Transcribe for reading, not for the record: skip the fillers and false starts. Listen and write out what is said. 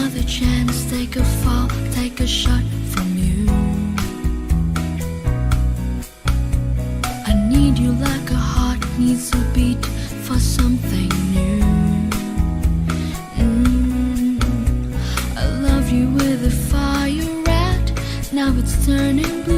another chance, take a fall, take a shot from you. I need you like a heart needs a beat for something new. I love you with a fire red, now it's turning blue.